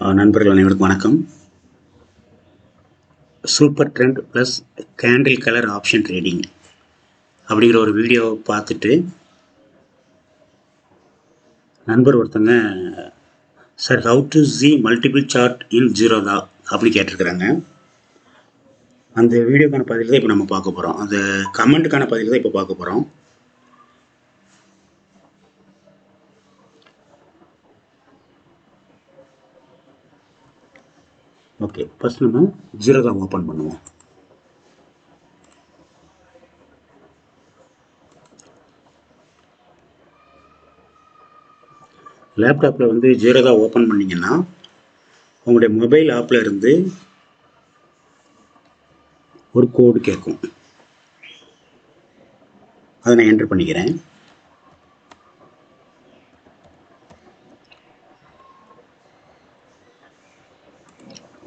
நண்பர்கள் அனைவருக்கும் வணக்கம். Super trend plus candle colour option trading அப்படிங்கிற ஒரு வீடியோவை பார்த்துட்டு நண்பர் ஒருத்தங்க sir how to see multiple chart in Zerodha அப்படி கேட்டிருக்கிறாங்க. அந்த வீடியோக்கான பதில் தான் இப்போ நம்ம பார்க்க போகிறோம். அந்த கமெண்ட்டுக்கான பதில் தான் இப்போ பார்க்க போகிறோம். ஓகே, ஃபர்ஸ்ட் நம்ம ஜீரோதா ஓப்பன் பண்ணுவோம். லேப்டாப்பில் வந்து ஜீரோதா ஓப்பன் பண்ணிங்கன்னா உங்களுடைய மொபைல் ஆப்பில் இருந்து ஒரு கோடு கேட்கும். அதை நான் என்ட்ரு பண்ணிக்கிறேன்.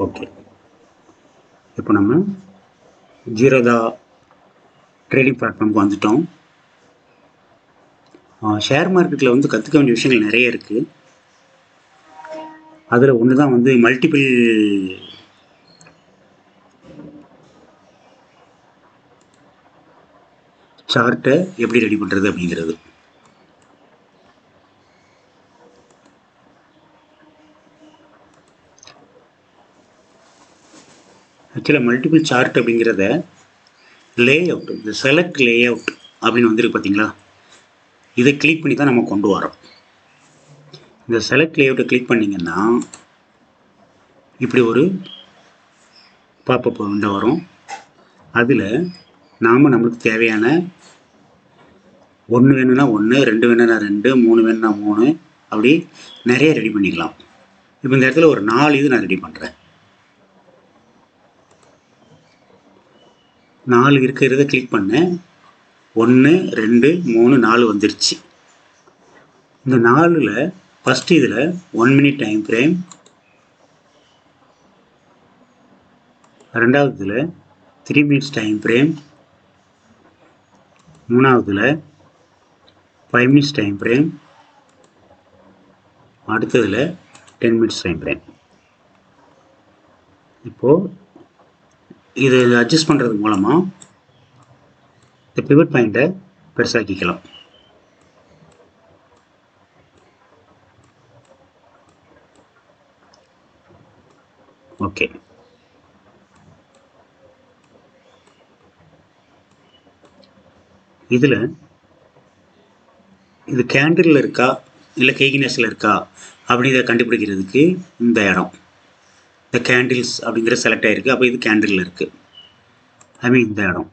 ஓகே, இப்போ நம்ம ஜீரோதா ட்ரேடிங் பிளாட்ஃபார்முக்கு வந்துட்டோம். ஷேர் மார்க்கெட்டில் வந்து கற்றுக்க வேண்டிய விஷயங்கள் நிறைய இருக்குது. அதில் ஒன்று தான் வந்து மல்டிபிள் சார்ட்டை எப்படி ரெடி பண்ணுறது அப்படிங்கிறது. ஆக்சுவலாக மல்டிபிள் சார்ட் அப்படிங்கிறத லே அவுட், இந்த செலக்ட் லே அவுட் அப்படின்னு வந்துருக்கு பார்த்தீங்களா, இதை கிளிக் பண்ணி தான் நம்ம கொண்டு வரோம். இந்த செலக்ட் லே அவுட்டை கிளிக் பண்ணிங்கன்னா இப்படி ஒரு பாப்பப் விண்டோ வரும். அதில் நாம் நம்மளுக்கு தேவையான 1 வேணும்னா 1, 2 வேணும்னா 2, 3 வேணும்னா 3 அப்படி நிறைய ரெடி பண்ணிக்கலாம். இப்போ இந்த இடத்துல ஒரு 4 இது நான் ரெடி பண்ணுறேன். 4 இருக்கிறத கிளிக் பண்ணேன். 1, 2, 3, 4 வந்துருச்சு. இந்த 4ல் ஃபஸ்ட்டு இதில் 1 மினிட் டைம் ஃப்ரேம், ரெண்டாவதுல 3 மினிட்ஸ் டைம் ஃப்ரேம், மூணாவதுல 5 மினிட்ஸ் டைம் ஃப்ரேம், அடுத்ததில் 10 மினிட்ஸ் டைம் ஃப்ரேம். இப்போது இது அட்ஜஸ்ட் பண்ணுறது மூலமாக இந்த பிவட் பாயிண்ட்டை பெருசாக்கிக்கலாம். ஓகே, இதில் இது கேண்டில் இருக்கா இல்லை கேகினஸில் இருக்கா அப்படிங்கிறத கண்டுபிடிக்கிறதுக்கு இந்த இடம், இந்த கேண்டில்ஸ் அப்படிங்கிற செலக்ட் ஆகிருக்கு. அப்போ இது கேண்டிலில் இருக்குது. ஐ மீன் இந்த இடம்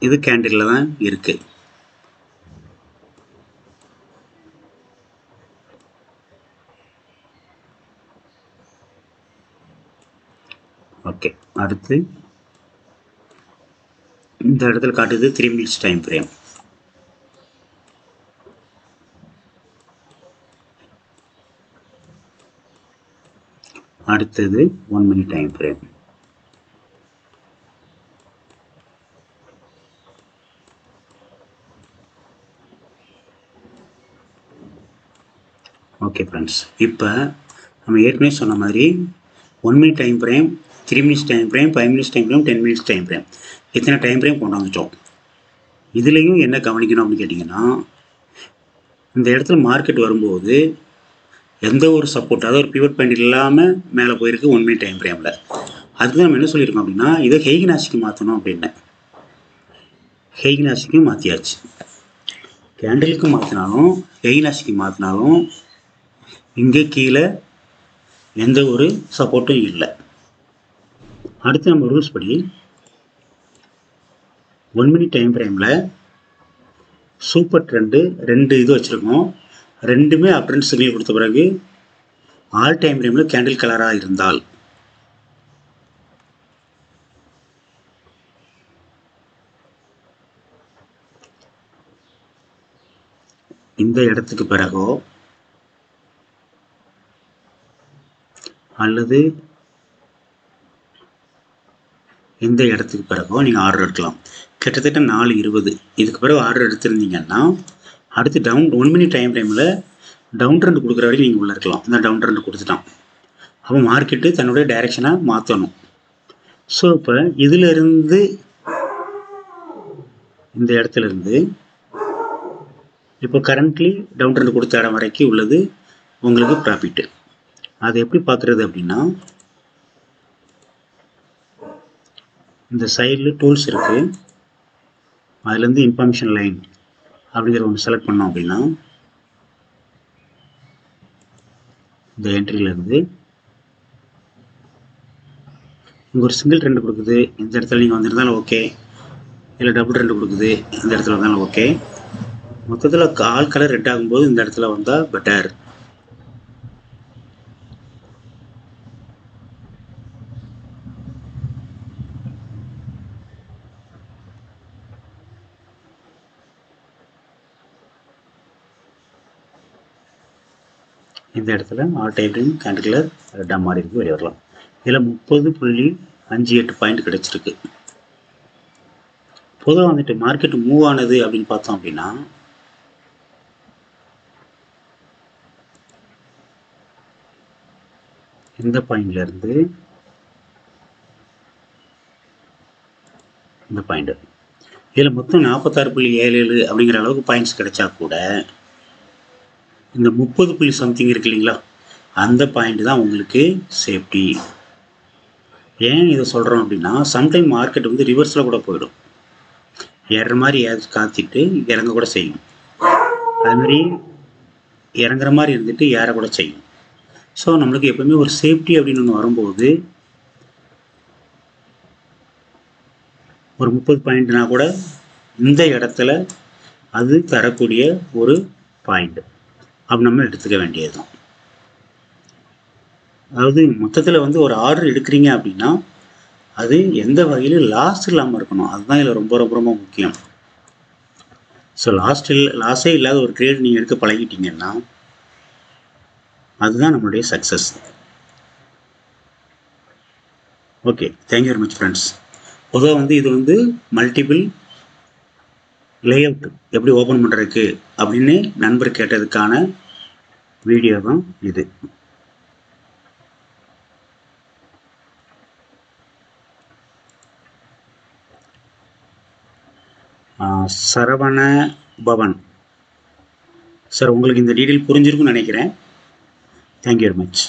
இது கேண்டிலில் தான் இருக்குது. ஓகே, அடுத்து இந்த இடத்துல காட்டுது 3 மினிட்ஸ் டைம் ஃப்ரேம். அடுத்தது 1 minute time frame. Okay friends, இப்போ நம்ம ஏற்கனவே சொன்ன மாதிரி 1 minute time frame, 3 minutes time frame, 5 minutes time frame, 10 minutes time frame, இத்தனை டைம் ஃப்ரேம் கொண்டு வந்துட்டோம். இதுலேயும் என்ன கவனிக்கணும் அப்படின்னு கேட்டிங்கன்னா, இந்த இடத்துல மார்க்கெட் வரும்போது எந்த ஒரு சப்போர்ட், அதாவது ஒரு பிவட் பாயிண்ட் இல்லாமல் மேலே போயிருக்கு 1 மினிட் டைம் ஃப்ரேமில். அதுக்கு நம்ம என்ன சொல்லியிருக்கோம் அப்படின்னா, இதை ஹெய்கினாசிக்கு மாற்றணும் அப்படின்னு. ஹெய்கினாசிக்கும் மாற்றியாச்சு. கேண்டிலுக்கு மாற்றினாலும் ஹெய்கினாசிக்கு மாற்றினாலும் இங்கே கீழே எந்த ஒரு சப்போர்ட்டும் இல்லை. அடுத்து நம்ம ரூல்ஸ் படி 1 மினிட் டைம் ஃப்ரேமில் சூப்பர் ட்ரெண்டு 2 இது வச்சுருக்கோம். ரெண்டுமே அப் ட்ரெண்ட் சிக்னல் கொடுத்த பிறகு ஆல் டைம் ஃப்ரேமில் கேண்டில் கலராக இருந்தால் இந்த இடத்துக்கு பிறகோ அல்லது இந்த இடத்துக்கு பிறகோ நீங்கள் ஆர்டர் எடுக்கலாம். கிட்டத்தட்ட 4:20 இதுக்கு பிறகு ஆர்டர் எடுத்திருந்தீங்கன்னா அடுத்து 1 மினிட் டைம் ஃப்ரேமில் டவுன் ட்ரெண்ட் கொடுக்குற வரைக்கும் நீங்கள் உள்ளே இருக்கலாம். இந்த டவுன் ட்ரெண்ட் கொடுத்துட்டான். அப்போ மார்க்கெட்டு தன்னுடைய டைரெக்ஷனை மாற்றணும். ஸோ இப்போ இதிலிருந்து இந்த இடத்துல இருந்து இப்போ கரண்ட்லி டவுன் ட்ரெண்ட் கொடுத்த இடம் வரைக்கும் உள்ளது உங்களுக்கு ப்ராஃபிட்டு. அதை எப்படி பார்க்குறது அப்படின்னா, இந்த சைடில் டூல்ஸ் இருக்குது, அதுலேருந்து இன்ஃபர்மேஷன் லைன் அப்படிங்கிற ஒன்று செலக்ட் பண்ணோம் அப்படின்னா, இந்த என்ட்ரியிலேருந்து இங்கே ஒரு சிங்கிள் ட்ரெண்ட் கொடுக்குது, இந்த இடத்துல நீங்கள் வந்திருந்தாலும் ஓகே, இல்லை டபுள் ட்ரெண்ட் கொடுக்குது, இந்த இடத்துல வந்தாலும் ஓகே. மொத்தத்தில் ஆல் கலர் ரெட் ஆகும்போது இந்த இடத்துல வந்தால் பெட்டர். இந்த இடத்துல ஆல் டைப்லையும் கேண்டில் ரெட்டாக மாறி இருக்கு, வெளியே வரலாம். இதில் 30.58 பாயிண்ட் கிடைச்சிருக்கு. பொதுவாக வந்துட்டு மார்க்கெட் மூவ் ஆனது அப்படின்னு பார்த்தோம் அப்படின்னா, இந்த பாயிண்ட்ல இருந்து இந்த பாயிண்ட், இதில் மொத்தம் 46.77 அப்படிங்கிற அளவுக்கு பாயிண்ட்ஸ் கிடைச்சா கூட இந்த 30 சம்திங் இருக்கு இல்லைங்களா, அந்த பாயிண்ட் தான் உங்களுக்கு சேஃப்டி. ஏன் இதை சொல்கிறோம் அப்படின்னா, சம்டைம் மார்க்கெட் வந்து ரிவர்ஸில் கூட போயிடும், ஏறுற மாதிரி காத்திட்டு இறங்க கூட செய்யும், அதுமாதிரி இறங்குற மாதிரி இருந்துட்டு ஏற கூட செய்யும். ஸோ நம்மளுக்கு எப்பவுமே ஒரு சேஃப்டி அப்படின்னு ஒன்று வரும்போது ஒரு 30 பாயிண்ட்னா கூட இந்த இடத்துல அது தரக்கூடிய ஒரு பாயிண்ட் அப்படி நம்ம எடுத்துக்க வேண்டியது தான். அதாவது மொத்தத்தில் வந்து ஒரு ஆர்டர் எடுக்கிறீங்க அப்படின்னா அது எந்த வகையிலும் லாஸ் இல்லாமல் இருக்கணும், அதுதான் இதில் ரொம்ப ரொம்ப ரொம்ப முக்கியம். ஸோ லாஸே இல்லாத ஒரு ட்ரேட் நீங்கள் எடுக்க பழகிட்டீங்கன்னா அதுதான் நம்மளுடைய success. Okay, thank you very much friends. பொதுவாக வந்து இது வந்து மல்டிபிள் லேஅவுட் எப்படி ஓப்பன் பண்ணுறதுக்கு அப்படின்னு நண்பர் கேட்டதுக்கான வீடியோ தான் இது. சரவண பவன் சார், உங்களுக்கு இந்த டீட்டெயில் புரிஞ்சிருக்குன்னு நினைக்கிறேன். Thank you very much.